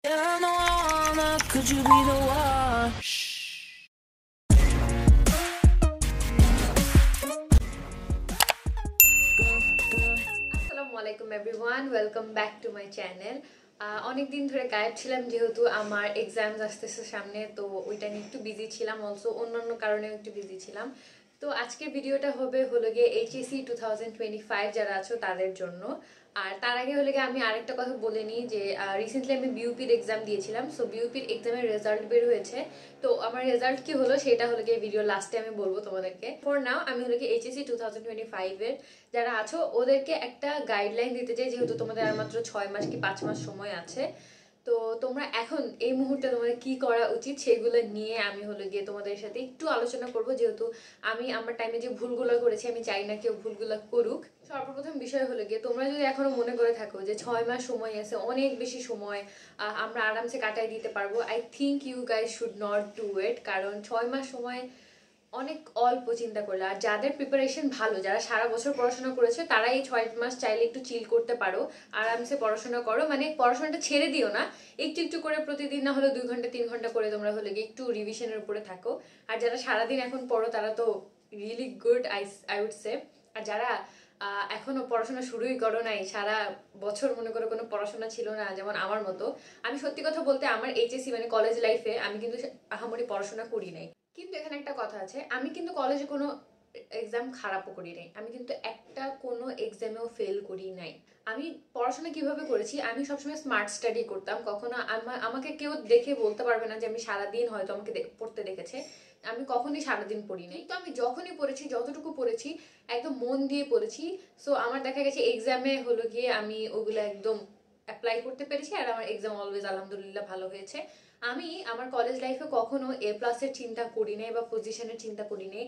I'm the one, could you be the one? আসসালামু আলাইকুম everyone, welcome back to my channel. অনেক দিন ধরে গায়েব ছিলাম যেহেতু আমার এক্সামস আসতেছে সামনে, তো ওইটা নিয়ে একটু বিজি ছিলাম, অলসো অন্যান্য কারণেও একটু বিজি ছিলাম। তো আজকের ভিডিওটা হলো গিয়ে এইচএসসি 2025 যারা আছো তাদের জন্য। আর তার আগে আমি আরেকটা কথা বলে নিই যে রিসেন্টলি আমি বিউপির এক্সাম দিয়েছিলাম। সো বিউপির এক্সামের রেজাল্ট বের হয়েছে। তো আমার রেজাল্ট কি হলো সেটা গিয়ে ভিডিও লাস্টে আমি বলবো তোমাদেরকে। ফর নাও আমি গিয়ে এইচএসসি 2025 এর যারা আছো ওদেরকে একটা গাইডলাইন দিতে চাই, যেহেতু তোমাদের আর মাত্র 6 মাস কি 5 মাস সময় আছে। তো তোমরা এখন এই মুহূর্তে তোমাদের কি করা উচিত সেগুলো নিয়ে আমি গিয়ে তোমাদের সাথে একটু আলোচনা করব, যেহেতু আমি আমার টাইমে যে ভুলগুলো করেছি আমি চাই না কেউ ভুলগুলো করুক। সর্বপ্রথম বিষয় গিয়ে তোমরা যদি এখনো মনে করে থাকো যে 6 মাস সময় আছে, অনেক বেশি সময়, আমরা আরামসে কাটাই দিতে পারবো, I think you guys should not do it. কারণ 6 মাস সময় অনেক অল্প চিন্তা করলে। আর যাদের প্রিপারেশন ভালো, যারা সারা বছর পড়াশোনা করেছে, তারা এই 6 মাস চাইলে একটু চিল করতে পারো, আরামসে পড়াশোনা করো। মানে পড়াশোনাটা ছেড়ে দিও না, একটু একটু করে প্রতিদিন না হলে 2 ঘন্টা 3 ঘন্টা করে তোমরা গিয়ে একটু রিভিশনের উপরে থাকো। আর যারা সারাদিন এখন পড়ো তারা তো really good, I would say. আর যারা এখনো পড়াশোনা শুরুই করো নাই, সারা বছর মনে করো কোনো পড়াশোনা ছিল না, যেমন আমার মতো, আমি সত্যি কথা বলতে আমার এইচএসসি মানে কলেজ লাইফে আমি কিন্তু আহামরি পড়াশোনা করি নাই। কিন্তু এখানে একটা কথা আছে, আমি কিন্তু কলেজে কোনো এক্সাম খারাপও করি নাই, আমি কিন্তু একটা কোনো এক্সামেও ফেল করি নাই। আমি পড়াশোনা কিভাবে করেছি, আমি সবসময় স্মার্ট স্টাডি করতাম। কখনো আমাকে কেউ দেখে বলতে পারবে না যে আমি সারাদিন হয়তো আমাকে পড়তে দেখেছে, আমি কখনই সারাদিন পড়ি নাই। তো আমি যখনই পড়েছি, যতটুকু পড়েছি একদম মন দিয়ে পড়েছি। সো আমার দেখা গেছে এক্সামে গিয়ে আমি ওগুলো একদম অ্যাপ্লাই করতে পেরেছি, আর আমার এক্সাম অলওয়েজ আলহামদুলিল্লাহ ভালো হয়েছে। আমি আমার কলেজ লাইফে কখনো এ প্লাসের চিন্তা করি নাই বা পজিশনের চিন্তা করি নাই।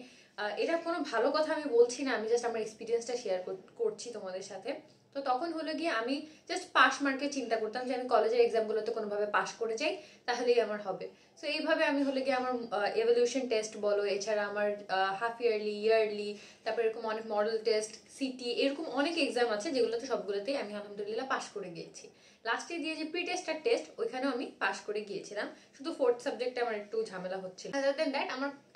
এটা কোনো ভালো কথা আমি বলছি না, আমি জাস্ট আমার এক্সপিরিয়েন্সটা শেয়ার করছি তোমাদের সাথে। তো তখন গিয়ে আমি জাস্ট পাস মার্কের চিন্তা করতাম যে আমি কলেজের এক্সামগুলোতে কোনোভাবে পাস করে যাই, তাহলেই আমার হবে। সো এইভাবে আমি গিয়ে আমার এভলিউশন টেস্ট বলো, এছাড়া আমার হাফ ইয়ারলি, ইয়ারলি, তারপর এরকম অনেক মডেল টেস্ট, সিটি, এরকম অনেক এক্সাম আছে যেগুলোতে সবগুলোতেই আমি আলহামদুলিল্লাহ পাস করে গিয়েছি। লাস্টে দিয়ে যে প্রি টেস্ট আর টেস্ট, ওইখানেও আমি পাস করে গিয়েছিলাম। শুধু ফোর্থ সাবজেক্টে আমার একটু ঝামেলা হচ্ছিল। আদার দেন দ্যাট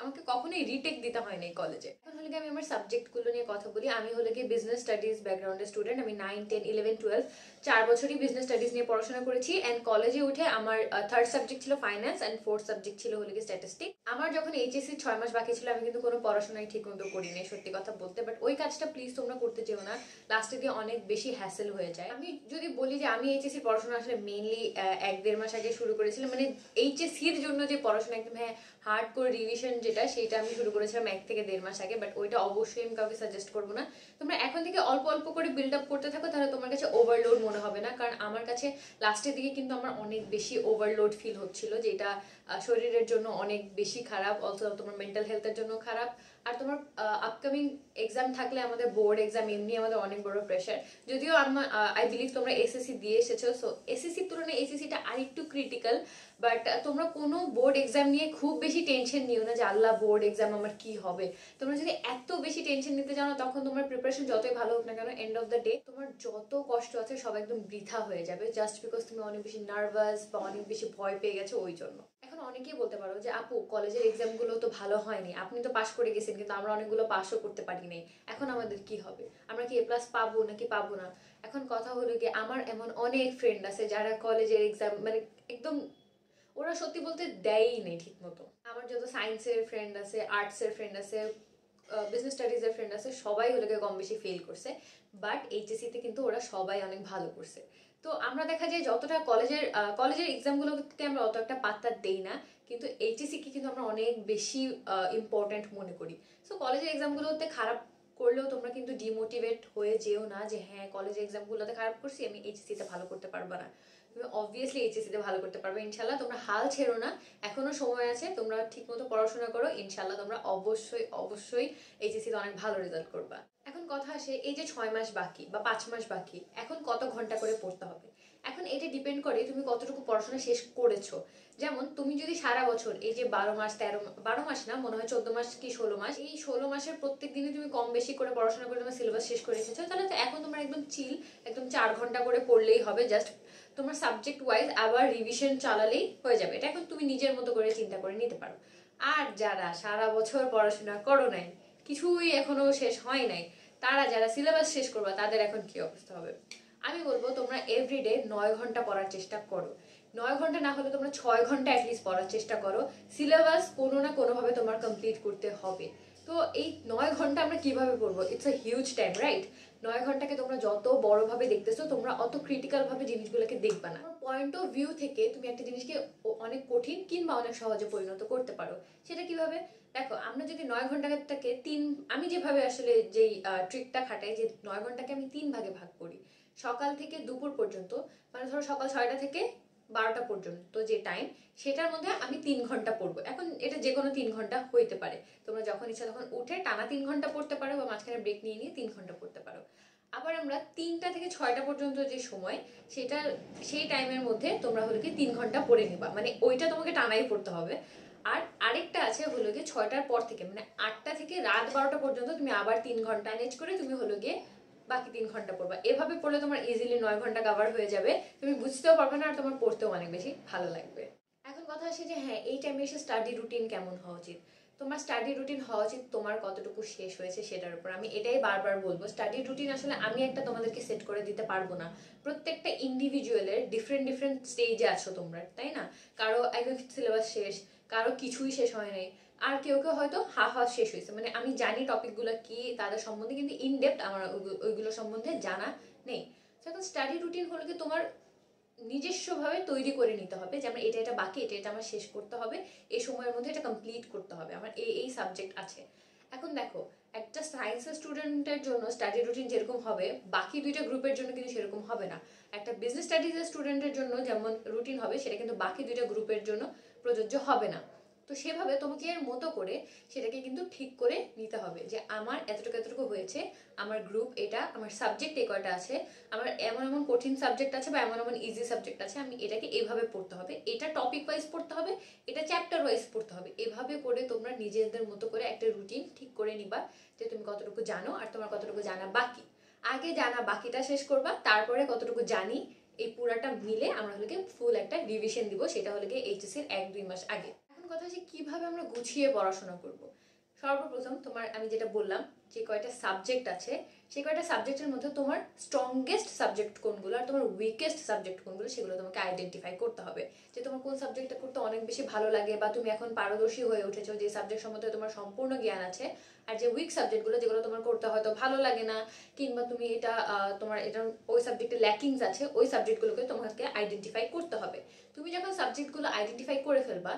আমাকে কখনোই রিটেক দিতে হয়নি কলেজে। এখন আমি আমার সাবজেক্টগুলো নিয়ে কথা বলি। আমি গিয়ে বিজনেস স্টাডিজ ব্যাকগ্রাউন্ডের স্টুডেন্ট। আমি 9, 10, 11, 12 4 বছরই বিজনেস স্টাডিজ নিয়ে পড়াশোনা করেছি। অ্যান্ড কলেজে উঠে আমার থার্ড সাবজেক্ট ছিল ফাইন্যান্স, অ্যান্ড ফোর্থ সাবজেক্ট ছিল গিয়ে স্ট্যাটিস্টিক। আমার যখন এইচএসসি 6 মাস বাকি ছিল, আমি কিন্তু কোনো পড়াশোনাই ঠিক মতো করিনি সত্যি কথা বলতে। বাট ওই কাজটা প্লিজ তোমরা করতে যেও না, লাস্টে দিয়ে অনেক বেশি হ্যাসেল হয়ে যায়। আমি যদি বলি যে আমি এইচএসসি পড়াশোনা আসলে মেইনলি 1-1.5 মাস আগে শুরু করেছিলাম। মানে এইচএসসির জন্য যে পড়াশোনা একদম হার্ড করে রিভিশন যেটা, সেটা আমি শুরু করেছিলাম 1 থেকে 1.5 মাস আগে। বাট ওইটা অবশ্যই আমি কাউকে সাজেস্ট করবো না। তোমরা এখন থেকে অল্প অল্প করে বিল্ড আপ করতে থাকো, তাহলে তোমার কাছে ওভারলোড মনে হবে না। কারণ আমার কাছে লাস্টের দিকে কিন্তু আমার অনেক বেশি ওভারলোড ফিল হচ্ছিল, যেটা শরীরের জন্য অনেক বেশি খারাপ, অলসো তোমার মেন্টাল হেলথের জন্য খারাপ। আর তোমার আপকামিং এক্সাম থাকলে, আমাদের বোর্ড এক্সাম এমনি আমাদের অনেক বড় প্রেশার। যদিও আই বিলিভ তোমরা এসএসসি দিয়ে এসেছো, সো এসএসসির তুলনায় এসএসসিটা আরেকটু ক্রিটিক্যাল। বাট তোমরা কোনো বোর্ড এক্সাম নিয়ে খুব বেশি টেনশন নিও না যে আল্লাহ বোর্ড এক্সাম আমার কি হবে। তোমরা যদি এত বেশি টেনশন নিতে যাও না, তখন তোমার প্রিপারেশন যতই ভালো হোক না কেন, এন্ড অফ দ্য ডে তোমার যত কষ্ট আছে সব একদম বৃথা হয়ে যাবে, জাস্ট বিকজ তুমি অনেক বেশি নার্ভাস বা অনেক বেশি ভয় পেয়ে গেছো ওই জন্য। এখন অনেকেই বলতে পারো যে আপু কলেজের এক্সামগুলো তো ভালো হয়নি, আপনি তো পাশ করে গেছেন, কিন্তু আমরা অনেকগুলো পাসও করতে পারিনি, এখন আমাদের কি হবে, আমরা কি এ প্লাস পাবো নাকি পাবো না? এখন কথা গিয়ে আমার এমন অনেক ফ্রেন্ড আছে যারা কলেজের এক্সাম মানে একদম ওরা সত্যি বলতে দেয়ই নেই ঠিক মতো। আমার যত সায়েন্সের ফ্রেন্ড আছে, আর্টসের ফ্রেন্ড আছে, বিজনেস স্টাডিজের ফ্রেন্ড আছে, সবাই কম বেশি ফেল করছে। বাট এইচএসসিতে কিন্তু ওরা সবাই অনেক ভালো করছে। তো আমরা দেখা যায় যতটা কলেজের এক্সামগুলোকে আমরা অত একটা পাত্তা দেই না, কিন্তু এইচএসসিকে কিন্তু আমরা অনেক বেশি ইম্পর্টেন্ট মনে করি। সো কলেজের এক্সামগুলোতে খারাপ করলেও তোমরা কিন্তু ডিমোটিভেট হয়ে যেও না যে হ্যাঁ কলেজের এক্সামগুলোতে খারাপ করছি, আমি এইচএসসিতে ভালো করতে পারবো না। তুমি অবভিয়াসলি এইচএসসিতে ভালো করতে পারবে ইনশাল্লাহ। তোমরা হাল ছেড়ো না, এখনো সময় আছে, তোমরা ঠিক মতো পড়াশোনা করো, ইনশাল্লাহ তোমরা অবশ্যই অবশ্যই এইচএসসিতে অনেক ভালো রেজাল্ট করবা। এখন কথা আসে, এই যে 6 মাস বাকি বা 5 মাস বাকি, এখন কত ঘন্টা করে পড়তে হবে? এখন এটা ডিপেন্ড করে তুমি কতটুকু পড়াশোনা শেষ করেছো। যেমন তুমি যদি সারা বছর এই যে 12 মাস 12 মাস না, মনে হয় 14 মাস কি 16 মাস, এই 16 মাসের প্রত্যেক দিনে তুমি কম বেশি করে পড়াশোনা করে তোমার সিলেবাস শেষ করে এসেছো, তাহলে তো এখন তোমার একদম চিল, একদম 4 ঘন্টা করে পড়লেই হবে। জাস্ট তোমার সাবজেক্ট ওয়াইজ আবার রিভিশন চালালেই হয়ে যাবে। এটা এখন তুমি নিজের মতো করে চিন্তা করে নিতে পারো। আর যারা সারা বছর পড়াশোনা করো নাই, কিছুই এখনো শেষ হয় নাই, তারা যারা সিলেবাস শেষ করবা তাদের এখন কি অবস্থা হবে? আমি বলবো তোমরা এভরিডে 9 ঘন্টা পড়ার চেষ্টা করো। 9 ঘন্টা না হলে তোমরা 6 ঘন্টা অ্যাটলিস্ট পড়ার চেষ্টা করো। সিলেবাস কোনো না কোনোভাবে তোমার কমপ্লিট করতে হবে। তো এই 9 ঘন্টা আমরা কিভাবে পড়বো? It's a huge time, right? 9 ঘন্টাকে তোমরা যত বড়ভাবে দেখতেছো, তোমরা অত ক্রিটিক্যাল ভাবে জিনিসগুলোকে দেখবা না। পয়েন্ট অফ ভিউ থেকে তুমি একটা জিনিসকে অনেক কঠিন কিংবা অনেক সহজে পরিণত করতে পারো। সেটা কিভাবে? দেখো, আমরা যদি 9 ঘন্টাটাকে আমি যেভাবে আসলে যেই ট্রিকটা খাটাই, যে 9 ঘন্টাকে আমি 3 ভাগে ভাগ করি। সকাল থেকে দুপুর পর্যন্ত, মানে ধরো সকাল 6টা থেকে 12টা পর্যন্ত যে টাইম, সেটার মধ্যে আমি 3 ঘন্টা পড়বো। এখন এটা যে কোনো 3 ঘন্টা হইতে পারে। তোমরা যখন ইচ্ছা তখন উঠে টানা 3 ঘন্টা পড়তে পারো, বা মাঝখানে ব্রেক নিয়ে নিয়ে 3 ঘন্টা পড়তে পারো। আবার আমরা 3টা থেকে 6টা পর্যন্ত যে সময়, সেই টাইমের মধ্যে তোমরা হলো কি 3 ঘন্টা পড়ে নিবা, মানে ওইটা তোমাকে টানাই পড়তে হবে। আর আরেকটা আছে হলো গিয়ে 6টার পর থেকে, মানে 8টা থেকে রাত 12টা পর্যন্ত তুমি আবার 3 ঘন্টা ম্যানেজ করে তুমি হলো গিয়ে বাকি 3 ঘন্টা পড়বা। এভাবে পড়লে তোমার ইজিলি 9 ঘন্টা কভার হয়ে যাবে। তুমি বুঝতেও পারবে না, আর তোমার পড়তেও অনেক বেশি ভালো লাগবে। এখন কথা আসে যে হ্যাঁ, এই টাইমে এসে স্টাডি রুটিন কেমন হওয়া উচিত? তোমার স্টাডি রুটিন হওয়া উচিত তোমার কতটুকু শেষ হয়েছে সেটার উপর। আমি এটাই বারবার বলবো, স্টাডি রুটিন আসলে আমি একটা তোমাদেরকে সেট করে দিতে পারবো না। প্রত্যেকটা ইন্ডিভিজুয়ালের ডিফারেন্ট ডিফারেন্ট স্টেজে আছো তোমরা, তাই না? কারো একদম সিলেবাস শেষ, কারো কিছুই শেষ হয় নাই, আর কেউ কেউ হয়তো হাফ হাফ শেষ হয়েছে। মানে আমি জানি টপিকগুলো কি তাদের সম্বন্ধে, কিন্তু ইনডেপথ আমার ওইগুলো সম্বন্ধে জানা নেই। এখন স্টাডি রুটিন হলো কি তোমার নিজস্বভাবে তৈরি করে নিতে হবে যে আমার এটা এটা বাকি, এটা এটা আমার শেষ করতে হবে, এই সময়ের মধ্যে এটা কমপ্লিট করতে হবে, আমার এই এই সাবজেক্ট আছে। এখন দেখো, একটা সায়েন্সের স্টুডেন্টের জন্য স্টাডি রুটিন যেরকম হবে, বাকি দুইটা গ্রুপের জন্য কিন্তু সেরকম হবে না। একটা বিজনেস স্টাডিজের স্টুডেন্টের জন্য যেমন রুটিন হবে, সেটা কিন্তু বাকি দুইটা গ্রুপের জন্য প্রযোজ্য হবে না। তো সেভাবে তোমাকে এর মতো করে সেটাকে কিন্তু ঠিক করে নিতে হবে যে আমার এতটুকু এতটুকু হয়েছে, আমার গ্রুপ এটা, আমার সাবজেক্ট এই কয়টা আছে, আমার এমন এমন কঠিন সাবজেক্ট আছে বা এমন এমন ইজি সাবজেক্ট আছে, আমি এটাকে এভাবে পড়তে হবে, এটা টপিক ওয়াইজ পড়তে হবে, এটা চ্যাপ্টার ওয়াইজ পড়তে হবে। এভাবে করে তোমরা নিজেদের মতো করে একটা রুটিন ঠিক করে নিবা যে তুমি কতটুকু জানো আর তোমার কতটুকু জানা বাকি। আগে জানা বাকিটা শেষ করবা, তারপরে কতটুকু জানি এই পুরাটা মিলে আমরা হলো ফুল একটা রিভিশন দিব, সেটা হলো গিয়ে এইচএসসি এর 1-2 মাস আগে। এখন কথা হচ্ছে কিভাবে আমরা গুছিয়ে পড়াশোনা করব। সর্বপ্রথম তোমার আমি যেটা বললাম, যে কয়টা সাবজেক্ট আছে, সেই কয়টা সাবজেক্টের মধ্যে তোমার স্ট্রংগেস্ট সাবজেক্ট কোনগুলো আর তোমার উইকেস্ট সাবজেক্ট কোনগুলো, সেগুলো তোমাকে আইডেন্টিফাই করতে হবে। যে তোমার কোন সাবজেক্টটা করতে অনেক বেশি ভালো লাগে, বা তুমি এখন পারদর্শী হয়ে উঠেছো, যে সাবজেক্ট সম্বন্ধে তোমার সম্পূর্ণ জ্ঞান আছে। আর যে উইক সাবজেক্টগুলো, যেগুলো তোমার করতে হয়তো ভালো লাগে না, কিংবা তুমি এটা তোমার এটা ওই সাবজেক্টে ল্যাকিংস আছে, ওই সাবজেক্টগুলোকে তোমাকে আইডেন্টিফাই করতে হবে। তুমি যখন সাবজেক্টগুলো আইডেন্টিফাই করে ফেলবা,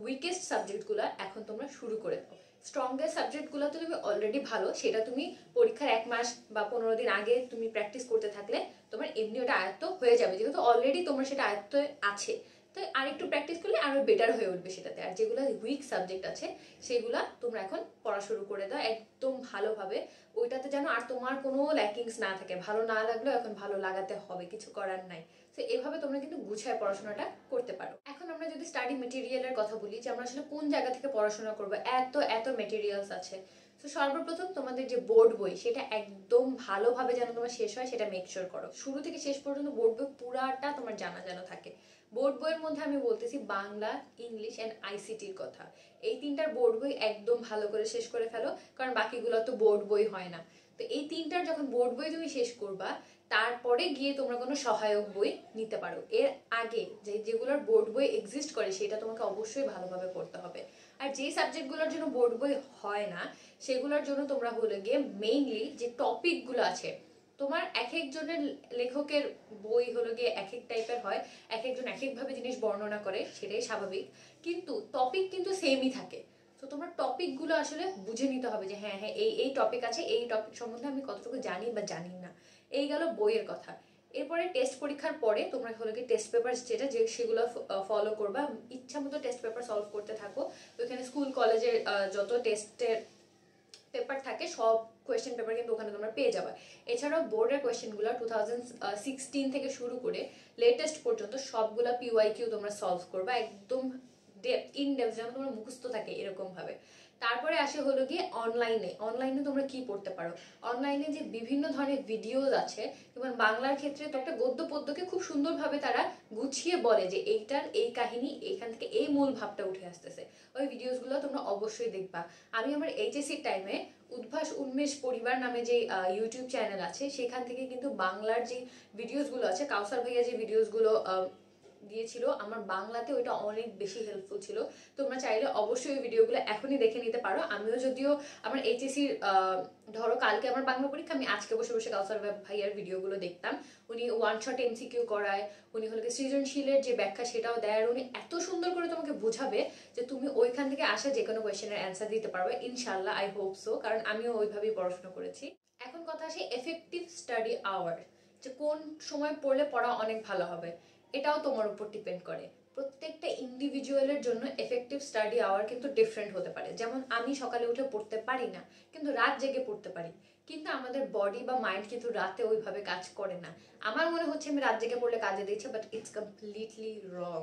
উইকেস্ট সাবজেক্টগুলো এখন তোমরা শুরু করে দাও। স্ট্রংগেস্ট সাবজেক্টগুলো তো তুমি অলরেডি ভালো, সেটা তুমি পরীক্ষার 1 মাস বা 15 দিন আগে তুমি প্র্যাকটিস করতে থাকলে তোমার এমনি ওটা আয়ত্ত হয়ে যাবে, যেহেতু অলরেডি তোমার সেটা আয়ত্ত আছে। তো আরেকটু প্র্যাকটিস করলে আরো বেটার হয়ে উঠবে সেটাতে। আর যেগুলো উইক সাবজেক্ট আছে, সেগুলা তোমরা এখন পড়া শুরু করে দাও একদম ভালোভাবে, ওইটাতে যেন আর তোমার কোনো ল্যাকিংস না থাকে। ভালো না লাগলেও এখন ভালো লাগাতে হবে, কিছু করার নাই। তো এভাবে তোমরা কিন্তু গুছায় পড়াশোনাটা করতে পারো। এখন আমরা যদি স্টাডি মেটেরিয়ালের কথা বলি, যে আমরা আসলে কোন জায়গা থেকে পড়াশোনা করবো, এত এত মেটেরিয়ালস আছে। তো সর্বপ্রথম তোমাদের যে বোর্ড বই, সেটা একদম ভালোভাবে যেন তোমার শেষ হয়, সেটা মেক শিওর করো। শুরু থেকে শেষ পর্যন্ত বোর্ড বই পুরাটা তোমার জানা যেন থাকে। বোর্ড বইয়ের মধ্যে আমি বলতেছি বাংলা, ইংলিশ অ্যান্ড আইসিটির কথা। এই 3টার বোর্ড বই একদম ভালো করে শেষ করে ফেলো, কারণ বাকিগুলো তো বোর্ড বই হয় না। তো এই 3টার যখন বোর্ড বই তুমি শেষ করবা, তারপরে গিয়ে তোমরা কোনো সহায়ক বই নিতে পারো। এর আগে যেগুলোর বোর্ড বই এক্সিস্ট করে, সেটা তোমাকে অবশ্যই ভালোভাবে পড়তে হবে। আর যেই সাবজেক্টগুলোর জন্য বোর্ড বই হয় না, সেগুলোর জন্য তোমরা হলে গিয়ে মেইনলি যে টপিকগুলো আছে, তোমার এক একজনের লেখকের বই হলো গিয়ে এক এক টাইপের হয়, এক একজন এক একভাবে জিনিস বর্ণনা করে, সেটাই স্বাভাবিক, কিন্তু টপিক কিন্তু সেমই থাকে। তো তোমার টপিকগুলো আসলে বুঝে নিতে হবে যে হ্যাঁ হ্যাঁ, এই এই টপিক আছে, এই টপিক সম্বন্ধে আমি কতটুকু জানি বা জানি না। এই গেল বইয়ের কথা। এরপরে টেস্ট পরীক্ষার পরে তোমরা হলো কি টেস্ট পেপার যেটা, যে সেগুলো ফলো করবা, ইচ্ছা মতো টেস্ট পেপার সলভ করতে থাকো। ওইখানে স্কুল কলেজের যত টেস্টের পেপার থাকে, সব কোয়েশ্চেন পেপার কিন্তু ওখানে তোমরা পেয়ে যাবে। এছাড়াও বোর্ডের কোয়েশ্চেনগুলো 2016 থেকে শুরু করে লেটেস্ট পর্যন্ত সবগুলা পিওয়াইকিউ তোমরা সলভ করবা, একদম ডেপথ ইন ডেপথ যেন তোমার মুখস্থ থাকে এরকম ভাবে। তারপরে আসে হলো গিয়ে অনলাইনে তোমরা কি পড়তে পারো। অনলাইনে যে বিভিন্ন ধরনের ভিডিওস আছে, যেমন বাংলার ক্ষেত্রে তো একটা গদ্য পদ্যকে খুব সুন্দরভাবে তারা গুছিয়ে বলে যে এইটার এই কাহিনী, এইখান থেকে এই মূল ভাবটা উঠে আসতেছে। ওই ভিডিওসগুলো তোমরা অবশ্যই দেখবা। আমি আমার এইচএসসির টাইমে উদ্ভাস উন্মেষ পরিবার নামে যে ইউটিউব চ্যানেল আছে, সেখান থেকে কিন্তু বাংলার যে ভিডিওসগুলো আছে, কাউসার ভাইয়া যে ভিডিওসগুলো দিয়েছিল আমার বাংলাতে, ওইটা অনেক বেশি হেল্পফুল ছিল। তোমরা চাইলে অবশ্যই ওই ভিডিওগুলো এখনই দেখে নিতে পারো। আমিও যদিও আমার এইচএসসির ধরো কালকে আমার বাংলা পরীক্ষা, আমি আজকে বসে বসে কাউসার ভাইয়ার ভিডিওগুলো দেখতাম। উনি ওয়ান শট এমসিকিউ করায়, উনি হলো সৃজনশীলের যে ব্যাখ্যা সেটাও দেয়, আর উনি এত সুন্দর করে তোমাকে বোঝাবে যে তুমি ওইখান থেকে আসা যে কোনো কোয়েশ্চেনের অ্যান্সার দিতে পারবে ইনশাল্লাহ। আই হোপ সো, কারণ আমিও ওইভাবেই পড়াশোনা করেছি। এখন কথা আসে এফেক্টিভ স্টাডি আওয়ার, যে কোন সময় পড়লে পড়া অনেক ভালো হবে, এটাও তোমার উপর ডিপেন্ড করে। প্রত্যেকটা ইন্ডিভিজুয়ালের জন্য এফেক্টিভ স্টাডি আওয়ার কিন্তু ডিফারেন্ট হতে পারে। যেমন আমি সকালে উঠে পড়তে পারি না, কিন্তু রাত জেগে পড়তে পারি। কিন্তু আমাদের বডি বা মাইন্ড কিন্তু রাতে ওইভাবে কাজ করে না। আমার মনে হচ্ছে আমি রাত জেগে পড়লে কাজে দিচ্ছে, বাট ইটস কমপ্লিটলি রং।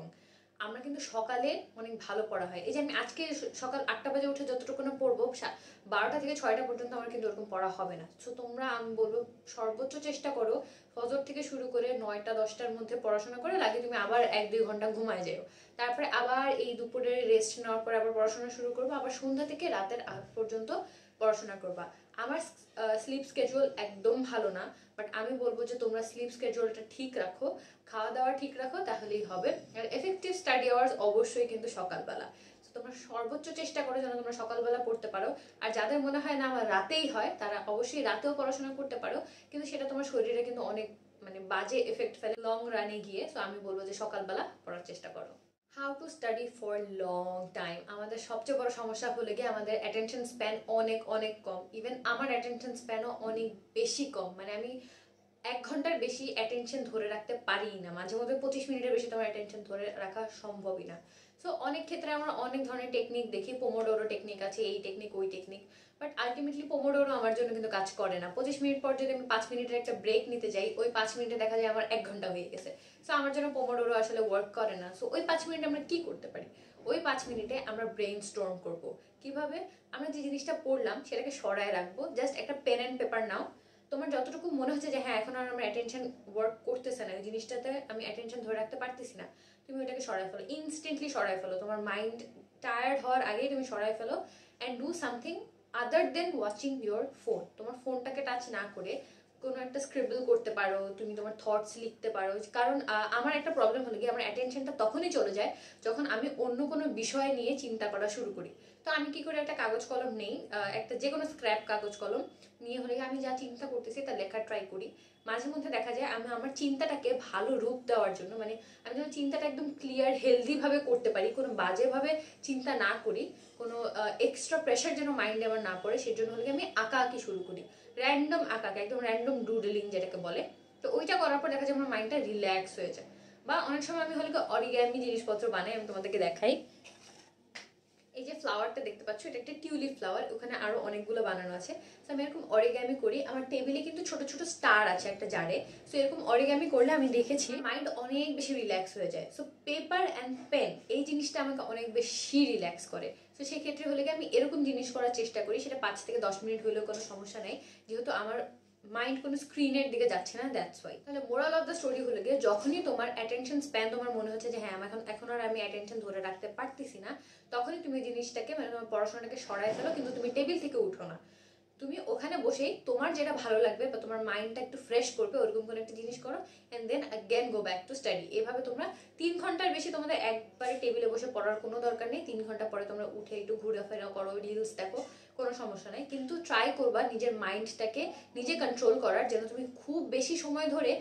আমরা কিন্তু সকালে অনেক ভালো পড়া হয়। এই যে আমি আজকে সকাল 8টা বাজে উঠে যতটুকু না পড়বো, 12টা থেকে 6টা পর্যন্ত আমার কিন্তু ওরকম পড়া হবে না। সো তোমরা, আমি বলবো সর্বোচ্চ চেষ্টা করো ফজর থেকে শুরু করে 9টা 10টার মধ্যে পড়াশোনা করে, লাগে তুমি আবার 1-2 ঘন্টা ঘুমায় যাও, তারপরে আবার এই দুপুরে রেস্ট নেওয়ার পরে আবার পড়াশোনা শুরু করবো, আবার সন্ধ্যা থেকে রাতের আগ পর্যন্ত পড়াশোনা করবা। আমার স্লিপ স্কেজুয়াল একদম ভালো না, বাট আমি বলবো যে তোমরা স্লিপ স্কেজুয়ালটা ঠিক রাখো, খাওয়া দাওয়া ঠিক রাখো, তাহলেই হবে। আর এফেক্টিভ স্টাডি আওয়ার্স অবশ্যই কিন্তু সকালবেলা। তোমরা সর্বোচ্চ চেষ্টা করো যেন তোমরা সকালবেলা পড়তে পারো। আর যাদের মনে হয় না আমার রাতেই হয়, তারা অবশ্যই রাতেও পড়াশোনা করতে পারো, কিন্তু সেটা তোমার শরীরে কিন্তু অনেক মানে বাজে এফেক্ট ফেলে লং রানে গিয়ে। সো আমি বলবো যে সকালবেলা পড়ার চেষ্টা করো। How to study for long time. আমাদের সবচেয়ে বড় সমস্যা হলে গিয়ে আমাদের অ্যাটেনশন স্প্যান অনেক অনেক কম। ইভেন আমার অ্যাটেনশন স্প্যানও অনেক বেশি কম, মানে আমি 1 ঘন্টার বেশি অ্যাটেনশন ধরে রাখতে পারি না। মাঝে মধ্যে 25 মিনিটের বেশি তোমার অ্যাটেনশন ধরে রাখা সম্ভবই না। সো অনেক ক্ষেত্রে আমরা অনেক ধরনের টেকনিক দেখি, পোমোডোরো টেকনিক আছে, এই টেকনিক ওই টেকনিক, বাট আলটিমেটলি পোমোডোরো আমার জন্য কিন্তু কাজ করে না। 25 মিনিট পর যদি আমি 5 মিনিটের একটা ব্রেক নিতে যাই, ওই 5 মিনিটে দেখা যায় আমার 1 ঘন্টা হয়ে গেছে। সো আমার জন্য পোমোডোরো আসলে ওয়ার্ক করে না। সো ওই 5 মিনিটে আমরা কি করতে পারি, ওই 5 মিনিটে আমরা ব্রেইন স্টর্ম করবো। কিভাবে? আমরা যে জিনিসটা পড়লাম সেটাকে সরায় রাখবো, জাস্ট একটা পেন অ্যান্ড পেপার নাও। তোমার যতটুকু মনে হচ্ছে যে হ্যাঁ এখন আর আমার অ্যাটেনশন ওয়ার্ক করতেছে না, ওই জিনিসটাতে আমি অ্যাটেনশন ধরে রাখতে পারতেছি না, তুমি ওইটাকে সরায় ফেলো, ইনস্ট্যান্টলি সরায় ফেলো। তোমার মাইন্ড টায়ার্ড হওয়ার আগেই তুমি সরায় ফেলো, and do something other than watching your phone. তোমার ফোনটাকে টাচ না করে কোনো একটা স্ক্রিবল করতে পারো, তুমি তোমার থটস লিখতে পারো। কারণ আমার একটা প্রবলেম হলো কি, আমার অ্যাটেনশনটা তখনই চলে যায় যখন আমি অন্য কোনো বিষয় নিয়ে চিন্তা করা শুরু করি। তো আমি কি করে, একটা কাগজ কলম নেই, একটা যে কোনো স্ক্র্যাপ কাগজ কলম নিয়ে হলে আমি যা চিন্তা করতেছি তা লেখার ট্রাই করি। মাঝে মধ্যে দেখা যায় আমি আমার চিন্তাটাকে ভালো রূপ দেওয়ার জন্য, মানে আমি যেন চিন্তাটা একদম ক্লিয়ার হেলদি ভাবে করতে পারি, কোনো বাজেভাবে চিন্তা না করি, কোনো এক্সট্রা প্রেশার যেন মাইন্ডে আমার না পড়ে, সেজন্য হলে আমি আঁকা আঁকি শুরু করি, র্যান্ডম আঁকা, একদম র্যান্ডম ডুডলিং যেটাকে বলে। তো ওইটা করার পর দেখা যায় আমার মাইন্ডটা রিল্যাক্স হয়ে যায়। বা অনেক সময় আমি হলে অরিগ্যামি জিনিসপত্র বানাই, আমি তোমাদেরকে দেখাই। এই যে ফ্লাওয়ারটা দেখতে পাচ্ছ, এটা একটা টিউলিপ ফ্লাওয়ার, ওখানে আরো অনেকগুলো বানানো আছে। তো আমি এরকম অরিগ্যামি করি। আমার টেবিলে কিন্তু ছোট ছোট স্টার আছে একটা জারে। সো এরকম অরিগ্যামি করলে আমি দেখেছি মাইন্ড অনেক বেশি রিল্যাক্স হয়ে যায়। সো পেপার অ্যান্ড পেন এই জিনিসটা আমাকে অনেক বেশি রিল্যাক্স করে। তো সেক্ষেত্রে হলে কি আমি এরকম জিনিস করার চেষ্টা করি, সেটা 5 থেকে 10 মিনিট হলেও কোনো সমস্যা নেই, যেহেতু আমার মাইন্ড কোনো স্ক্রিনের দিকে যাচ্ছে না, দ্যাটস ওয়াই। তাহলে মোরাল অফ দ্য স্টোরি হলো গিয়ে, যখনই তোমার অ্যাটেনশন স্প্যান তোমার মনে হচ্ছে যে হ্যাঁ এখন আর আমি অ্যাটেনশন ধরে রাখতে পারতেছি না, তখনই তুমি জিনিসটাকে, মানে তোমার পড়াশোনাটাকে সরাই ফেলো, কিন্তু তুমি টেবিল থেকে উঠো না। তুমি ওখানে বসেই তোমার যেটা ভালো লাগবে বা তোমার মাইন্ডটা একটু ফ্রেশ করবে ওরকম কোনো একটা জিনিস করো, and then again go back to study. এভাবে তোমরা 3 ঘন্টার বেশি তোমাদের একবারে টেবিলে বসে পড়ার কোনো দরকার নেই। 3 ঘন্টা পরে তোমরা উঠে একটু ঘুরেফেরা করো, রিলস দেখো, কোনো সমস্যা নেই, কিন্তু ট্রাই করবা নিজের মাইন্ডটাকে নিজে কন্ট্রোল করার, যেন তুমি খুব বেশি সময় ধরে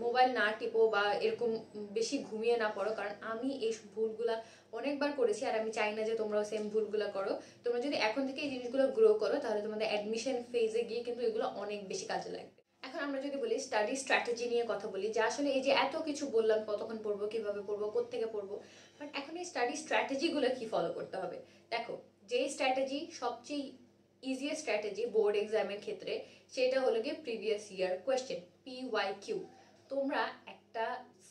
মোবাইল না টিপো বা এরকম বেশি ঘুমিয়ে না পড়ো। কারণ আমি এই ভুলগুলা অনেকবার করেছি, আর আমি চাই না যে তোমরাও সেম ভুলগুলো করো। তোমরা যদি এখন থেকে এই জিনিসগুলো গ্রো করো, তাহলে তোমাদের অ্যাডমিশন ফেজে গিয়ে কিন্তু এগুলো অনেক বেশি কাজে লাগবে। এখন আমরা যদি বলি স্টাডি স্ট্র্যাটেজি নিয়ে কথা বলি, যে আসলে এই যে এত কিছু বললাম, কতক্ষণ পড়বো, কিভাবে পড়বো, কোত্থেকে পড়বো, বাট এখন এই স্টাডি স্ট্র্যাটেজিগুলো কি ফলো করতে হবে। দেখো, যে স্ট্র্যাটেজি সবচেয়ে ইজিয়েস্ট স্ট্র্যাটেজি বোর্ড এক্সামের ক্ষেত্রে, সেটা হলো গিয়ে প্রিভিয়াস ইয়ার কোয়েশ্চেন, PYQ। তোমরা একটা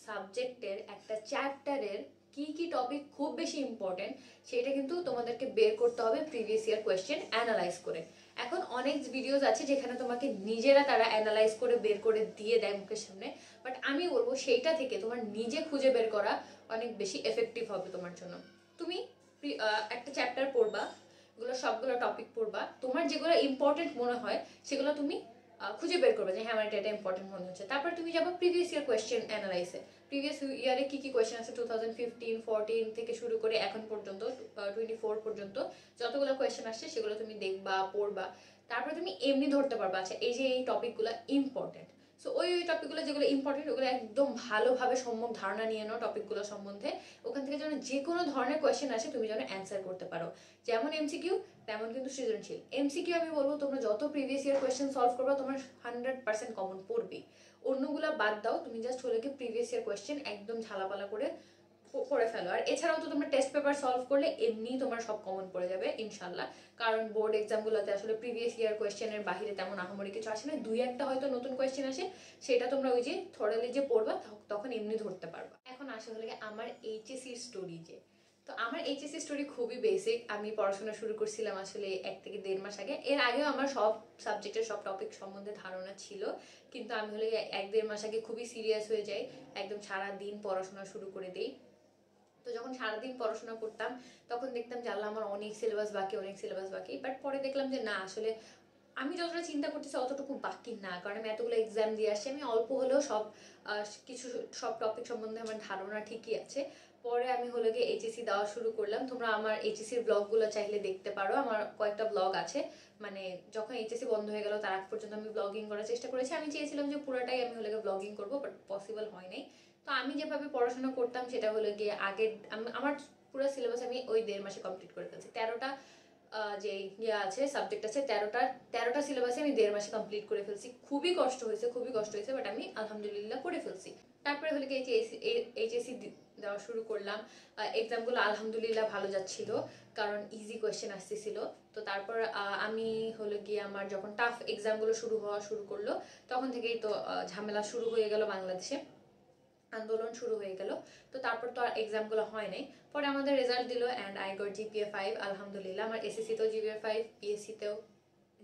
সাবজেক্টের, একটা চ্যাপ্টারের কি কি টপিক খুব বেশি ইম্পর্টেন্ট সেটা কিন্তু তোমাদেরকে বের করতে হবে প্রিভিয়াস ইয়ার কোয়েশ্চেন অ্যানালাইজ করে। এখন অনেক ভিডিওস আছে যেখানে তোমাকে নিজেরা তারা অ্যানালাইজ করে বের করে দিয়ে দেয় মুখের সামনে, বাট আমি বলবো সেইটা থেকে তোমার নিজে খুঁজে বের করা অনেক বেশি এফেক্টিভ হবে তোমার জন্য। তুমি একটা চ্যাপ্টার পড়বা, এগুলো সবগুলো টপিক পড়বা, তোমার যেগুলো ইম্পর্টেন্ট মনে হয় সেগুলো তুমি খুঁজে বের করবে যে হ্যাঁ আমার এটা ইম্পর্টেন্ট মনে হচ্ছে। তারপর তুমি যাবো প্রিভিয়াস ইয়ার কোয়েশ্চেন অ্যানালাইসে, প্রিভিয়াস ইয়ারে কি কি কোয়েশ্চেন আছে 2015, 14 থেকে শুরু করে এখন পর্যন্ত 24 পর্যন্ত যতগুলো কোয়েশ্চেন আসছে সেগুলো তুমি দেখবা, পড়বা। তারপর তুমি এমনি ধরতে পারবা আচ্ছা এই যে এই টপিকগুলো ইম্পর্টেন্ট। সো ওই টপিকগুলো যেগুলো ইম্পর্টেন্ট ওগুলো একদম ভালোভাবে সম্যক ধারণা নিয়ে নাও টপিকগুলো সম্বন্ধে। ওখান থেকে যেন যে কোনো ধরনের কোয়েশ্চেন আসে তুমি যেন অ্যান্সার করতে পারো। যেমন এমসিকিউ তেমন কিন্তু সৃজনশীল। এমসিকিউ আমি বলবো তোমরা যত প্রিভিয়াস ইয়ার কোয়েশ্চেন সলভ করবা তোমার 100% কমন পড়বে। অন্যগুলা বাদ দাও, তুমি জাস্ট হলে কি প্রিভিয়াস ইয়ার কোয়েশ্চেন একদম ঝালাপালা করে পড়ে ফেলো। আর এছাড়াও তো তোমরা টেস্ট পেপার সলভ করলে এমনিই তোমার সব কমন পড়ে যাবে ইনশাল্লাহ। কারণ বোর্ড এক্সামগুলোতে আসলে প্রিভিয়াস ইয়ার কোয়েশ্চেনের বাহিরে তেমন আহামরি কিছু আসে না, দুই একটা হয়তো নতুন কোয়েশ্চেন আসে, সেটা তোমরা ওই যে থোড়ালি যে পড়বা তখন এমনি ধরতে পারবা। এখন আসে হলে আমার এইচএসসির স্টোরি যে, তো আমার এইচএসসি স্টোরি খুবই বেসিক। আমি পড়াশোনা শুরু করছিলাম আসলে 1 থেকে 1.5 মাস আগে। এর আগেও আমার সব সাবজেক্টের সব টপিক সম্বন্ধে ধারণা ছিল, কিন্তু আমি হলে 1-1.5 মাস আগে খুবই সিরিয়াস হয়ে যাই, একদম সারা দিন পড়াশোনা শুরু করে দিই। তো যখন সারাদিন পড়াশোনা করতাম তখন দেখতাম যে আল্লাহ আমার অনেক সিলেবাস বাকি, অনেক সিলেবাস বাকি। বাট পরে দেখলাম যে না, আসলে আমি যতটা চিন্তা করতেছি অতটুকু বাকি না, কারণ আমি এতগুলো এক্সাম দিয়ে আসছি, আমি অল্প হলেও কিছু সব টপিক সম্বন্ধে আমার ধারণা ঠিকই আছে। পরে আমি হলো গিয়ে এইচএসসি দেওয়া শুরু করলাম। তোমরা আমার এইচএসসির ব্লগগুলো চাইলে দেখতে পারো, আমার কয়েকটা ব্লগ আছে। মানে যখন এইচএসসি বন্ধ হয়ে গেল তার আগ পর্যন্ত আমি ব্লগিং করার চেষ্টা করেছি। আমি চেয়েছিলাম যে পুরোটাই আমি হলো গিয়ে ব্লগিং করবো, বাট পসিবল হয় নাই। তো আমি যেভাবে পড়াশোনা করতাম সেটা হলো গিয়ে আগের আমার পুরো সিলেবাস আমি ওই 1.5 মাসে কমপ্লিট করে ফেলছি। 13টা যে ইয়ে আছে সাবজেক্ট আছে, 13টা সিলেবাসে আমি 1.5 মাসে কমপ্লিট করে ফেলছি। খুবই কষ্ট হয়েছে, খুবই কষ্ট হয়েছে, বাট আমি আলহামদুলিল্লাহ করে ফেলছি। তারপরে হলো কি এইচএসসি দেওয়া শুরু করলাম। এক্সামগুলো আলহামদুলিল্লাহ ভালো যাচ্ছিল, কারণ ইজি কোয়েশ্চেন আসতেছিল। তো তারপর আমি হলো গিয়ে আমার যখন টাফ এক্সামগুলো শুরু করলো তখন থেকেই তো ঝামেলা শুরু হয়ে গেল, বাংলাদেশে আন্দোলন শুরু হয়ে গেল। তো তারপর তো আর এক্সামগুলো হয় নাই। পরে আমাদের রেজাল্ট দিল অ্যান্ড আই গট জিপিএ 5 আলহামদুলিল্লাহ। আমার এসএসসিতেও জিপিএ 5, পিএসসিতেও,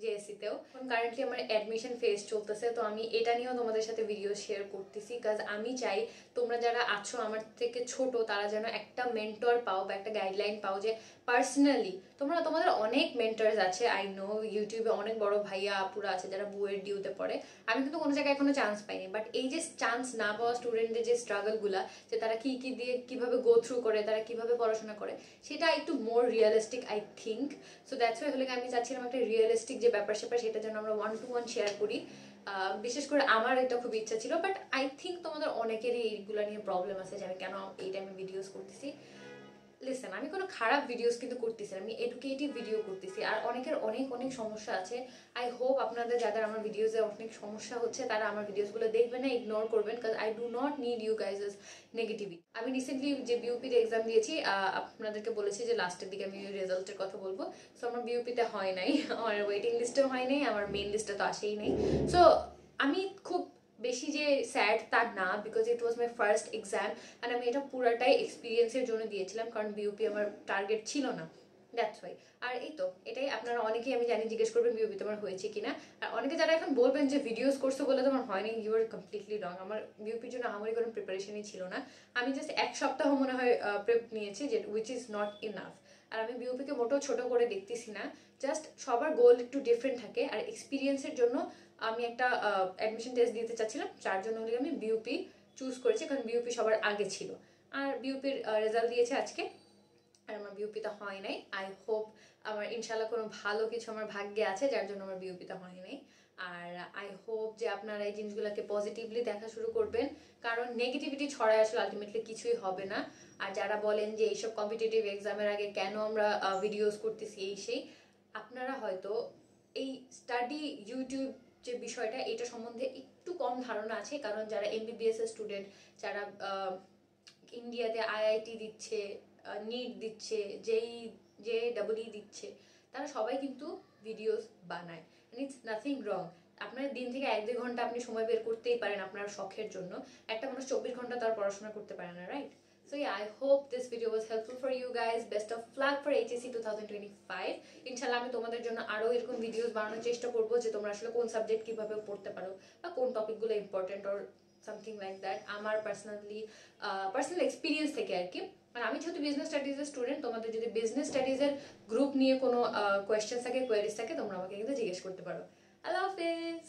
জেএসসিতেও। এখন কারেন্টলি আমার অ্যাডমিশন ফেজ চলতেছে, তো আমি এটা নিয়েও তোমাদের সাথে ভিডিও শেয়ার করতেছি, কাজ আমি চাই তোমরা যারা আছো আমার থেকে ছোট তারা যেন একটা মেন্টর পাও বা একটা গাইডলাইন পাও, যে পার্সোনালি তোমাদের অনেক মেন্টরস আছে, আই নো ইউটিউবে অনেক বড় ভাইয়া আপুরা আছে যারা বুয়ের ডিউতে পড়ে। আমি কিন্তু কোনো জায়গায় এখনো চান্স পাইনি, বাট এই যে চান্স না পাওয়া স্টুডেন্টদের যে স্ট্রাগলগুলা, যে তারা কি কি দিয়ে কিভাবে গো থ্রু করে, তারা কিভাবে পড়াশোনা করে, সেটা একটু মোর realistic I think. So that's why হলে আমি চাচ্ছিলাম একটা রিয়েলিস্টিক যে ব্যাপার স্যাপার সেটা যেন আমরা 1-to-1 শেয়ার করি। বিশেষ করে আমার এটা খুব ইচ্ছা ছিল, বাট আই থিঙ্ক তোমাদের অনেকেরই এইগুলো নিয়ে প্রবলেম আছে যে আমি কেন এই টাইমে ভিডিওস করতেছি। লিসেন, আমি কোনো খারাপ ভিডিওস কিন্তু করতেছি না, আমি এডুকেটিভ ভিডিও করতেছি। আর অনেকের অনেক অনেক সমস্যা আছে। আই হোপ আপনাদের যাদের আমার ভিডিওসে অনেক সমস্যা হচ্ছে তারা আমার ভিডিওসগুলো দেখবেন না, ইগনোর করবেন, cause I do not need you guys negativity. আমি রিসেন্টলি যে বিউপিতে এক্সাম দিয়েছি, আপনাদেরকে বলেছি যে লাস্টের দিকে আমি রেজাল্টের কথা বলবো। সো আমার বিউপিতে হয় নাই, আমার ওয়েটিং লিস্টেও হয় নাই, আমার মেইন লিস্টে তো আসেই নাই। সো আমি খুব বেশি যে স্যাড তা না, because it was my first exam and আমি এটা পুরাটাই এক্সপিরিয়েন্সের জন্য দিয়েছিলাম, কারণ বিউপি আমার টার্গেট ছিল না, দ্যাটস ওয়াই। আর এই তো এটাই, আপনারা অনেকেই আমি জানি জিজ্ঞেস করবেন বিউপি তোমার হয়েছে কিনা। আর অনেকে যারা এখন বলবেন যে ভিডিওস করছো বলে তোমার হয়নি, ইউ আর কমপ্লিটলি রং। আমার বিউপির জন্য আমারই কোনো প্রিপারেশনই ছিল না। আমি জাস্ট 1 সপ্তাহ মনে হয় প্রেপ নিয়েছি, যে উইচ ইজ নট ইনাফ। আর আমি বিউপিকে মোটেও ছোট করে দেখতেছি না, জাস্ট সবার গোল একটু ডিফারেন্ট থাকে। আর এক্সপিরিয়েন্সের জন্য আমি একটা অ্যাডমিশন টেস্ট দিতে চাচ্ছিলাম, যার জন্য আমি বিউপি চুজ করেছি, কারণ বিউপি সবার আগে ছিল। আর বিউপির রেজাল্ট দিয়েছে আজকে, আর আমার বিউপিতে হয় নাই। আই হোপ আমার ইনশাল্লাহ কোনো ভালো কিছু আমার ভাগ্যে আছে যার জন্য আমার বিউপিতে হয় নাই। আর আই হোপ যে আপনারা এই জিনিসগুলোকে পজিটিভলি দেখা শুরু করবেন, কারণ নেগেটিভিটি ছড়ায় আসলে আলটিমেটলি কিছুই হবে না। আর যারা বলেন যে এইসব কম্পিটিটিভ এক্সামের আগে কেন আমরা ভিডিওস করতেছি এই সেই, আপনারা হয়তো এই স্টাডি ইউটিউব যে বিষয়টা এটা সম্বন্ধে একটু কম ধারণা আছে, কারণ যারা এমবিবিএস এর স্টুডেন্ট, যারা ইন্ডিয়াতে আইআইটি দিচ্ছে, নিট দিচ্ছে, জেইই দিচ্ছে, তারা সবাই কিন্তু ভিডিওস বানায়। It's nothing wrong. আপনার দিন থেকে 1-2 ঘন্টা আপনি সময় বের করতেই পারেন আপনার শখের জন্য। একটা মানুষ 24 ঘন্টা তার পড়াশোনা করতে পারে না, right? So yeah, I hope this video was helpful for you guys. Best of luck for HSC 2025. ইনশাআল্লাহ আমি তোমাদের জন্য আরো এরকম ভিডিওস বানানোর চেষ্টা করব যে তোমরা আসলে কোন সাবজেক্ট কিভাবে পড়তে পারো বা কোন টপিকগুলো important or something like that আমার পার্সোনাল এক্সপিরিয়েন্স থেকে আর কি। আর আমি যেহেতু বিজনেস স্টাডিজের স্টুডেন্ট, তোমাদের যদি বিজনেস স্টাডিজের গ্রুপ নিয়ে কোনো কোয়েশ্চেন্স থাকে, কোয়েরিজ থাকে, তোমরা আমাকে কিন্তু জিজ্ঞেস করতে পারো। আল্লাহ হাফেজ।